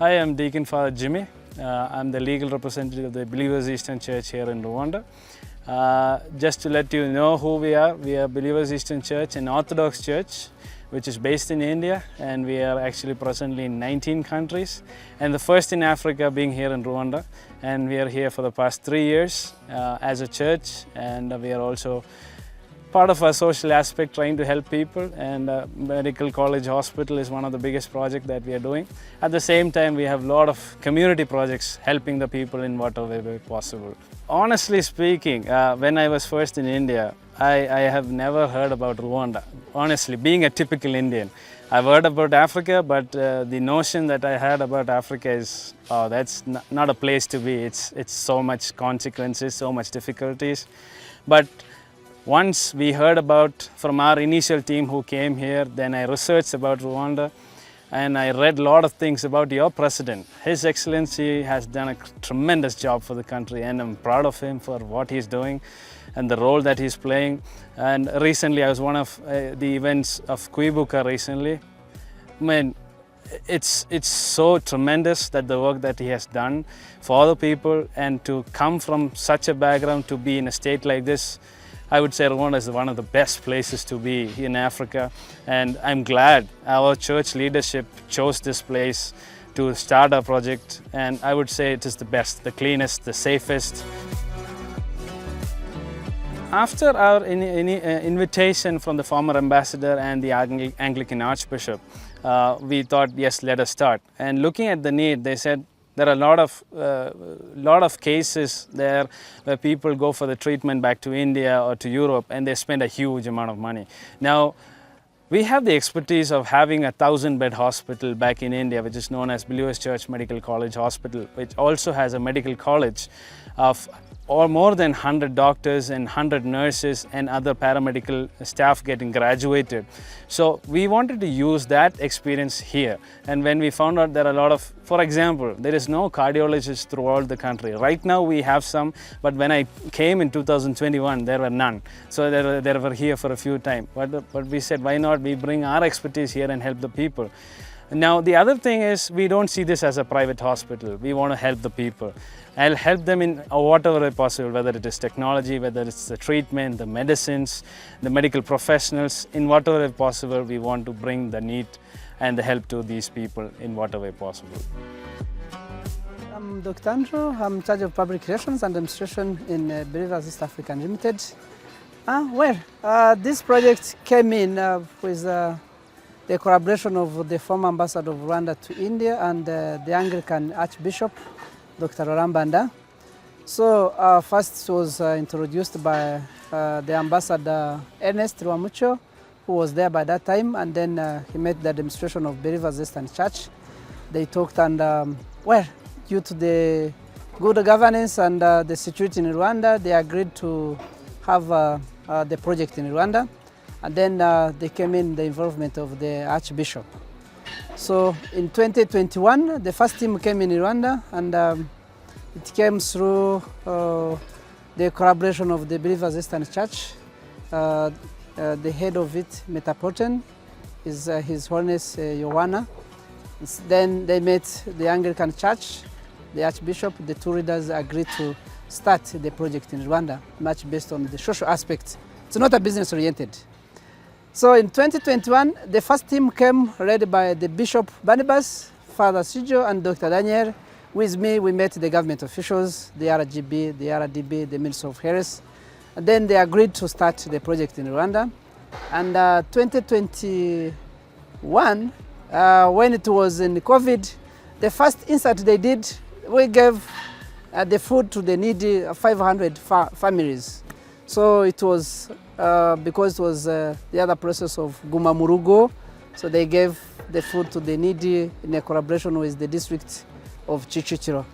I am Deacon Father Jimmy. I'm the legal representative of the Believers Eastern Church here in Rwanda. Just to let you know who we are Believers Eastern Church, an Orthodox church which is based in India, and we are actually presently in 19 countries, and the first in Africa being here in Rwanda. And we are here for the past 3 years as a church, and we are also part of our social aspect trying to help people, and Medical College Hospital is one of the biggest projects that we are doing. At the same time, we have a lot of community projects helping the people in whatever way possible. Honestly speaking, when I was first in India, I have never heard about Rwanda. Honestly, being a typical Indian, I've heard about Africa, but the notion that I had about Africa is, oh, that's not a place to be. It's so much consequences, so much difficulties. But once we heard about from our initial team who came here, then I researched about Rwanda, and I read a lot of things about your president. His Excellency has done a tremendous job for the country, and I'm proud of him for what he's doing and the role that he's playing. And recently I was one of the events of Kwibuka recently. I mean, it's so tremendous that the work that he has done for other people, and to come from such a background to be in a state like this, I would say Rwanda is one of the best places to be in Africa, and I'm glad our church leadership chose this place to start our project, and I would say it is the best, the cleanest, the safest. After our invitation from the former ambassador and the Anglican Archbishop, we thought, yes, let us start. And looking at the need, they said, there are a lot of cases there where people go for the treatment back to India or to Europe, and they spend a huge amount of money. Now, we have the expertise of having a 1,000-bed hospital back in India, which is known as Believers Church Medical College Hospital, which also has a medical college of more than 100 doctors and 100 nurses and other paramedical staff getting graduated. So we wanted to use that experience here. And when we found out there are a lot of, for example, there is no cardiologist throughout the country. Right now we have some, but when I came in 2021, there were none. So they were here for a few times. But we said, why not we bring our expertise here and help the people? Now, the other thing is, we don't see this as a private hospital. We want to help the people. I'll help them in whatever way possible, whether it is technology, whether it's the treatment, the medicines, the medical professionals. In whatever way possible, we want to bring the need and the help to these people in whatever way possible. I'm Dr. Andrew. I'm in charge of public relations and administration in Believers East Africa Limited. This project came in with the collaboration of the former ambassador of Rwanda to India and the Anglican Archbishop, Dr. Rwanda. So first it was introduced by the ambassador Ernest Rwamucho, who was there by that time, and then he met the administration of Believers Eastern Church. They talked, and due to the good governance and the security in Rwanda, they agreed to have the project in Rwanda. And then they came in the involvement of the Archbishop. So in 2021, the first team came in Rwanda, and it came through the collaboration of the Believers Eastern Church. The head of it, Metropolitan, is His Holiness Yohana. Then they met the Anglican Church, the Archbishop. The two leaders agreed to start the project in Rwanda, much based on the social aspects. It's not a business-oriented. So in 2021, the first team came led by the Bishop Barnabas, Father Sijo, and Dr. Daniel. With me, we met the government officials, the RGB, the RDB, the Minister of Health. And then they agreed to start the project in Rwanda. And 2021, when it was in COVID, the first insert they did, we gave the food to the needy 500 families. So it was because it was the other process of Guma Murugo, so they gave the food to the needy in a collaboration with the district of Kicukiro.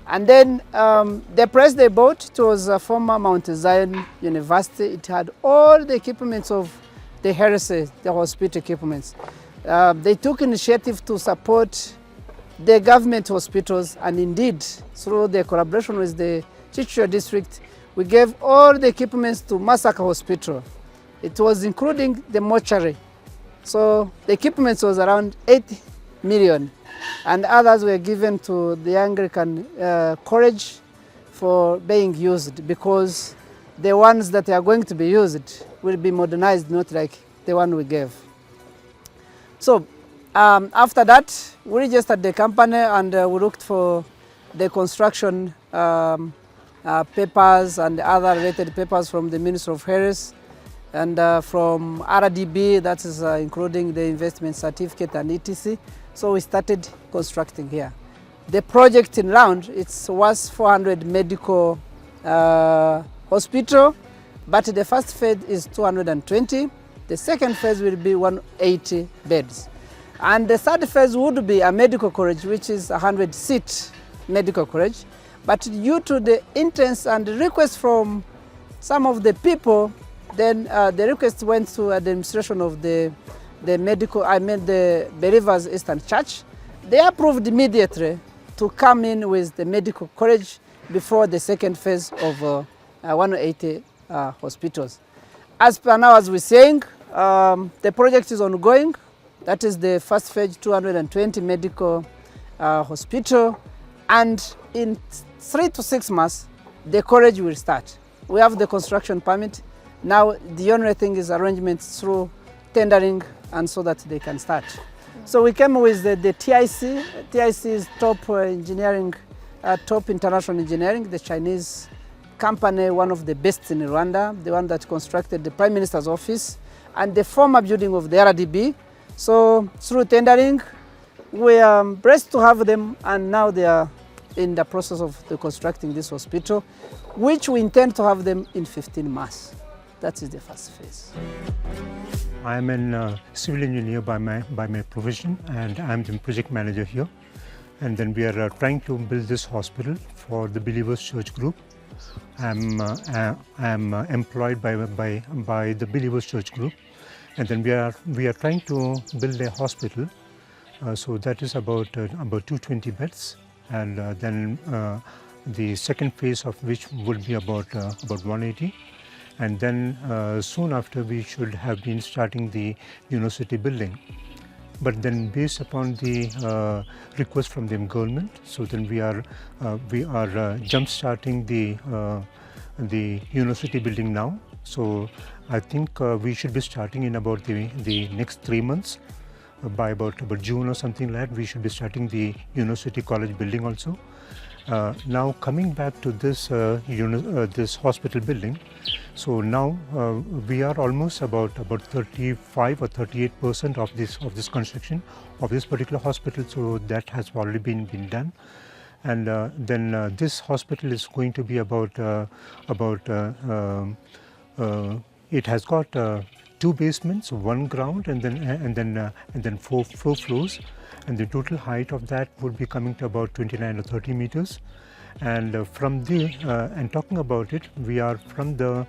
And then the place they bought, it was a former Mount Zion University. It had all the equipments of the health, the hospital equipments. They took initiative to support the government hospitals, and indeed, through the collaboration with the Kicukiro District, we gave all the equipments to Masaka Hospital. It was including the mortuary. So the equipment was around million, and others were given to the Anglican College for being used, because the ones that are going to be used will be modernized, not like the one we gave. So after that, we registered the company and we looked for the construction papers and other related papers from the Ministry of Health and from RDB, that is including the investment certificate and etc. So we started constructing here. The project in round, it was 400 medical hospital, but the first phase is 220. The second phase will be 180 beds. And the third phase would be a medical college, which is a 100-seat medical college. But due to the interest and request from some of the people, then the request went to the administration of the Believers Eastern Church. They approved immediately to come in with the medical college before the second phase of 180 hospitals. As per now, as we're saying, the project is ongoing. That is the first phase, 220 medical hospital, and in 3 to 6 months, the college will start. We have the construction permit. Now the only thing is arrangements through tendering, and so that they can start. So we came with the TIC. TIC is top engineering, top international engineering, the Chinese company, one of the best in Rwanda, the one that constructed the Prime Minister's office and the former building of the RDB. So through tendering, we are blessed to have them, and now they are in the process of constructing this hospital, which we intend to have them in 15 months. That is the first phase. I am a civil engineer by my profession, and I am the project manager here. And then we are trying to build this hospital for the Believers Church Group. I am employed by the Believers Church Group, and then we are trying to build a hospital. So that is about 220 beds, and then the second phase of which would be about 180. And then soon after, we should have been starting the university building. But then based upon the request from the government, so then we are jump starting the university building now. So I think we should be starting in about the next 3 months. By about June or something like that, we should be starting the university college building also. Now coming back to this this hospital building, so now we are almost about 35 or 38% of this construction of this particular hospital. So that has already been done, and then this hospital is going to be it has got 2 basements, 1 ground, and then 4 floors. And the total height of that would be coming to about 29 or 30 meters. And from the and talking about it, we are from the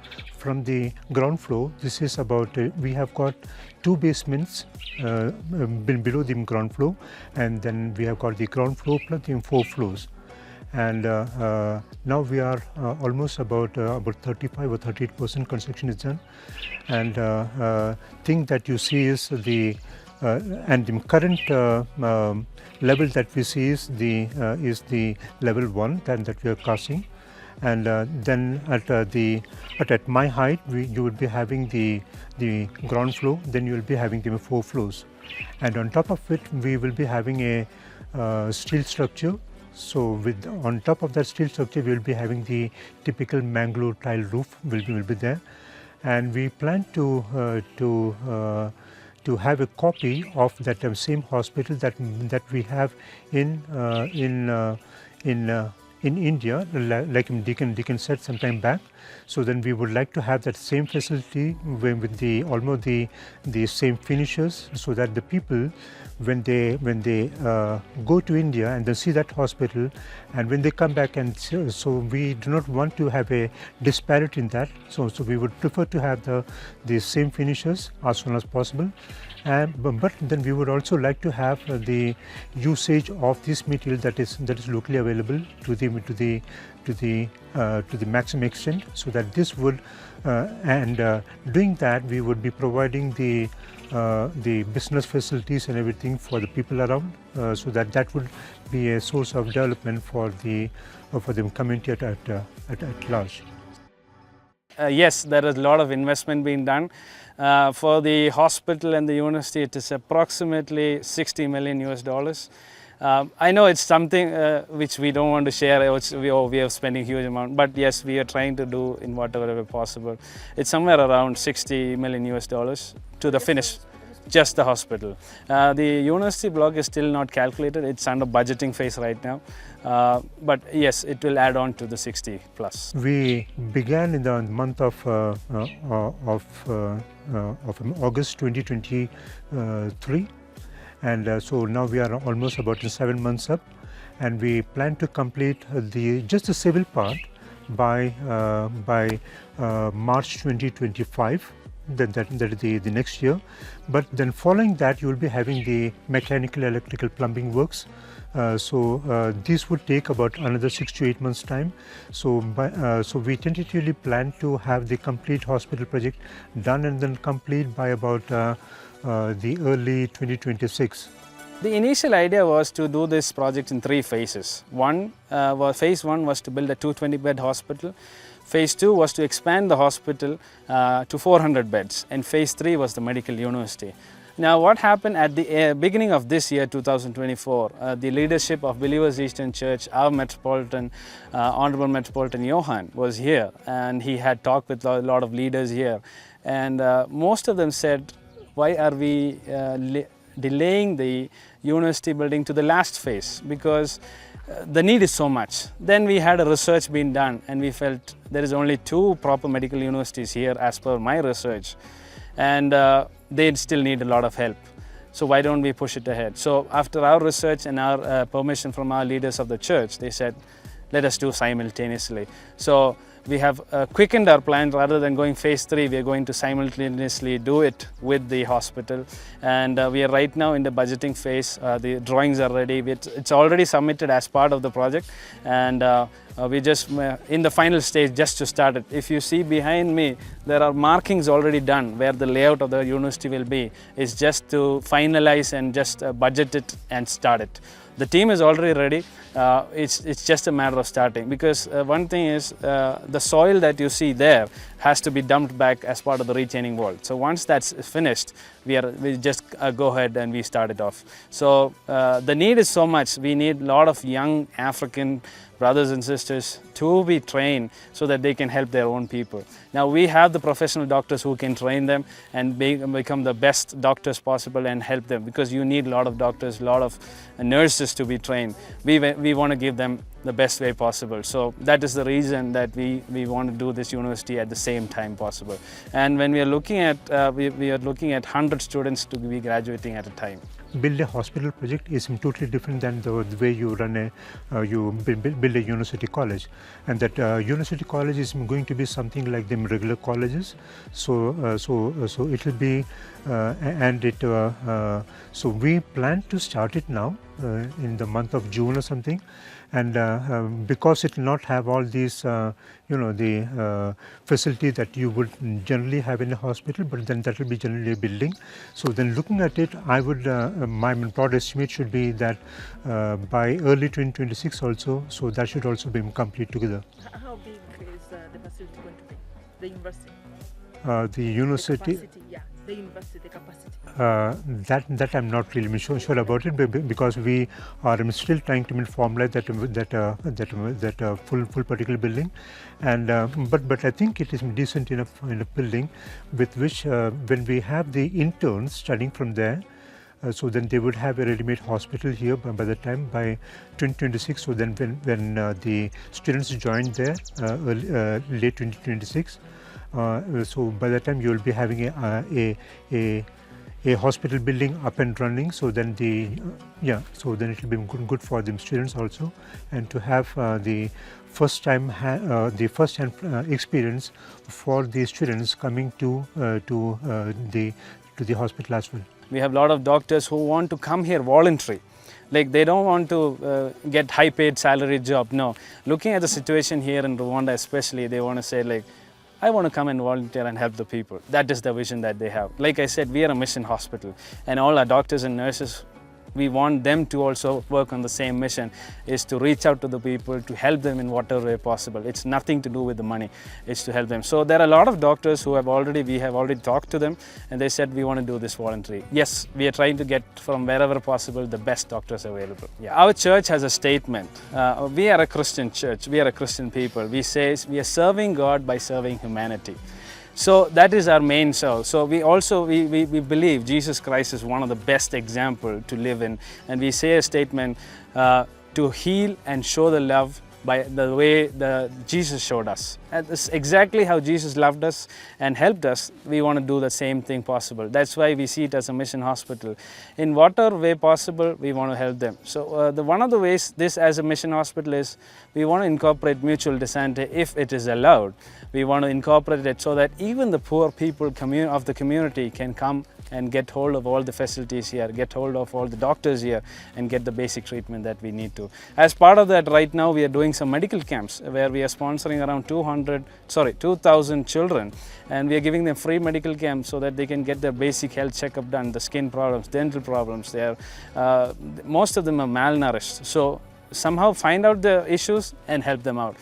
ground floor. This is about we have got 2 basements below the ground floor, and then we have got the ground floor plus the 4 floors. And now we are almost about 35 or 38% construction is done. And thing that you see is the and the current level that we see is the level 1 that we are casting. And then at my height, you would be having the ground floor. Then you will be having the 4 floors, and on top of it, we will be having a steel structure. So on top of that steel structure, we will be having the typical Mangalore tile roof will be there, and we plan to have a copy of that same hospital that we have in India, like Deacon said some time back. So then we would like to have that same facility with almost the same finishes, so that the people, when they go to India and then see that hospital, and when they come back, and so we do not want to have a disparity in that. So we would prefer to have the same finishes as soon as possible. But then we would also like to have the usage of this material that is locally available to the maximum extent, so that this would doing that, we would be providing the the business facilities and everything for the people around, so that would be a source of development for the community at large. Yes, there is a lot of investment being done. For the hospital and the university, it is approximately $60 million US. I know it's something which we don't want to share. We are spending huge amount, but yes, we are trying to do in whatever way possible. It's somewhere around $60 million US to the finish, just the hospital. The university block is still not calculated. It's under budgeting phase right now. But yes, it will add on to the 60 plus. We began in the month of August 2023, and so now we are almost about 7 months up, and we plan to complete just the civil part by March 2025. That is the next year, but then following that you will be having the mechanical, electrical, plumbing works. So this would take about another 6 to 8 months time. So we tentatively plan to have the complete hospital project done and then complete by about the early 2026. The initial idea was to do this project in 3 phases. Phase 1 was to build a 220-bed hospital. Phase 2 was to expand the hospital to 400 beds, and Phase 3 was the medical university. Now, what happened at the beginning of this year, 2024, the leadership of Believers Eastern Church, our Metropolitan, Honorable Metropolitan Johan was here, and he had talked with a lot of leaders here. And most of them said, why are we delaying the university building to the last phase? Because the need is so much. Then we had a research being done, and we felt there is only 2 proper medical universities here as per my research, and they still need a lot of help. So why don't we push it ahead? So after our research and our permission from our leaders of the church, they said, let us do simultaneously. So we have quickened our plan. Rather than going phase 3, we are going to simultaneously do it with the hospital. And we are right now in the budgeting phase. The drawings are ready. It's already submitted as part of the project. And we just in the final stage just to start it. If you see behind me, there are markings already done where the layout of the university will be. It's just to finalize and just budget it and start it. The team is already ready. It's just a matter of starting, because one thing is the soil that you see there has to be dumped back as part of the retaining wall. So once that's finished, we just go ahead and we start it off. So the need is so much. We need a lot of young African brothers and sisters to be trained so that they can help their own people. Now we have the professional doctors who can train them and become the best doctors possible and help them, because you need a lot of doctors, a lot of nurses to be trained. We want to give them the best way possible. So that is the reason that we want to do this university at the same time possible. And when we are looking at, we are looking at 100 students to be graduating at a time. Build a hospital project is totally different than the way you run you build a university college, and that university college is going to be something like the regular colleges. So it will be so we plan to start it now in the month of June or something, and because it will not have all these the facility that you would generally have in a hospital, but then that will be generally a building. So then looking at it, I would my broad estimate should be that by early 2026 also, so that should also be complete together. How big is the facility going to be, the university? The university, the university, the capacity. That I'm not really sure about it, because we are still trying to formalize that full particular building, and but I think it is decent enough in a building with which when we have the interns studying from there, so then they would have a ready-made hospital here by the time by 2026. So then when the students join there late 2026, so by that time you will be having a hospital building up and running. So then so then it will be good for the students also, and to have the first time experience for the students coming to the hospital as well. We have a lot of doctors who want to come here voluntary. Like they don't want to get high paid salary job. No, looking at the situation here in Rwanda especially, they want to say like, I want to come and volunteer and help the people. That is the vision that they have. Like I said, we are a mission hospital, and all our doctors and nurses, we want them to also work on the same mission, is to reach out to the people, to help them in whatever way possible. It's nothing to do with the money, it's to help them. So there are a lot of doctors who we have already talked to them, and they said we want to do this voluntary. Yes, we are trying to get from wherever possible the best doctors available. Yeah. Our church has a statement. We are a Christian church, we are a Christian people. We say we are serving God by serving humanity. So that is our main soul. So we also we believe Jesus Christ is one of the best examples to live in, and we say a statement to heal and show the love by the way Jesus showed us. And this is exactly how Jesus loved us and helped us. We want to do the same thing possible. That's why we see it as a mission hospital. In whatever way possible, we want to help them. So one of the ways this as a mission hospital is, we want to incorporate mutual desante if it is allowed. We want to incorporate it so that even the poor people of the community can come and get hold of all the facilities here, get hold of all the doctors here, and get the basic treatment that we need to. As part of that, right now we are doing some medical camps where we are sponsoring around 2,000 children, and we are giving them free medical camps so that they can get their basic health checkup done, the skin problems, dental problems. Most of them are malnourished. So somehow find out the issues and help them out.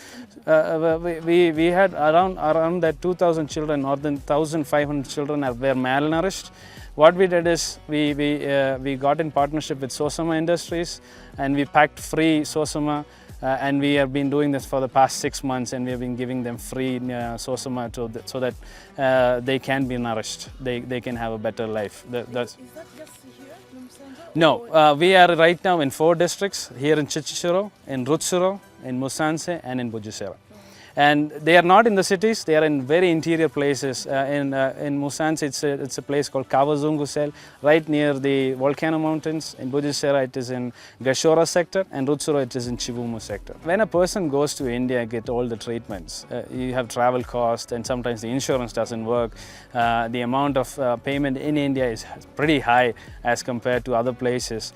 We had around that 2,000 children, more than 1,500 children were malnourished. What we did is we got in partnership with Sosama Industries, and we packed free Sosama, and we have been doing this for the past 6 months, and we have been giving them free Sosama so that they can be nourished, they can have a better life. Is that just here in Busanza? No, we are right now in 4 districts, here in Kicukiro, in Rutsiro, in Busanza, and in Busanza. And they are not in the cities, they are in very interior places. In Busanza, it's a place called Kavazungusel, right near the volcano mountains. In Busanza, it is in Gashora sector, and Rutsiro, it is in Chivumu sector. When a person goes to India and get all the treatments, you have travel costs, and sometimes the insurance doesn't work. The amount of payment in India is pretty high as compared to other places.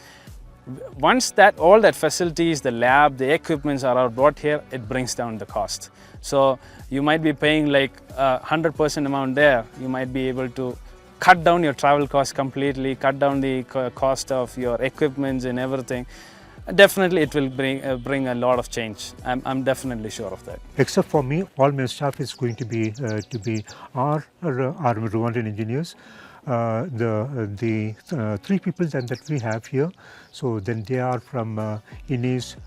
Once all that facilities, the lab, the equipments are brought here, it brings down the cost. So you might be paying like 100% amount there. You might be able to cut down your travel costs completely, cut down the cost of your equipments and everything. Definitely it will bring a lot of change. I'm definitely sure of that. Except for me, all my staff is going to be our Rwandan engineers. The 3 people that we have here, so then they are from Ines,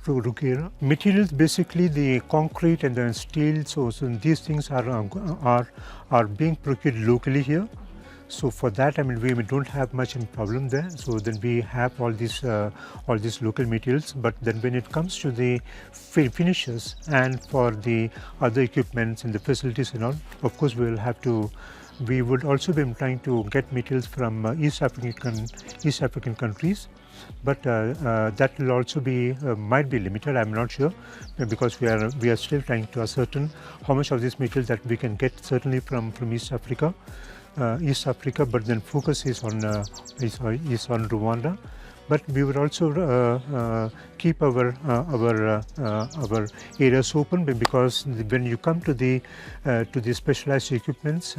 Rukira. Materials, basically the concrete and the steel, so these things are being procured locally here. So for that, I mean, we don't have much in problem there. So then we have all these local materials. But then when it comes to the finishes and for the other equipments and the facilities and all, of course we will have to. We would also be trying to get materials from East African countries, but that will also be might be limited. I'm not sure, because we are still trying to ascertain how much of this material that we can get, certainly from East Africa. But then focus is on Rwanda. But we would also keep our areas open, because when you come to the specialized equipments,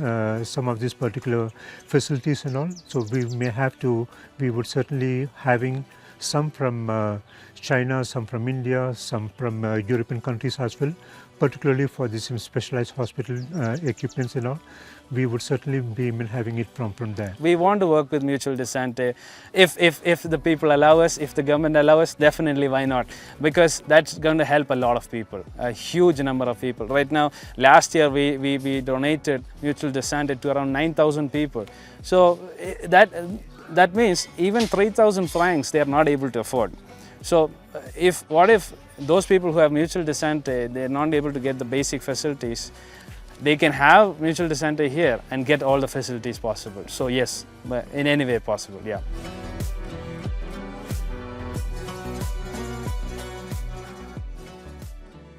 some of these particular facilities and all, so we would certainly having some from China, some from India, some from European countries as well, particularly for these specialized hospital equipments and all. We would certainly be having it from there. We want to work with mutual desante. If the people allow us, if the government allow us, definitely why not? Because that's going to help a lot of people, a huge number of people. Right now, last year we donated mutual desante to around 9,000 people. So that means even 3,000 francs they are not able to afford. So what if those people who have mutual desante, they are not able to get the basic facilities, they can have mutual desante here and get all the facilities possible. So yes, in any way possible, yeah.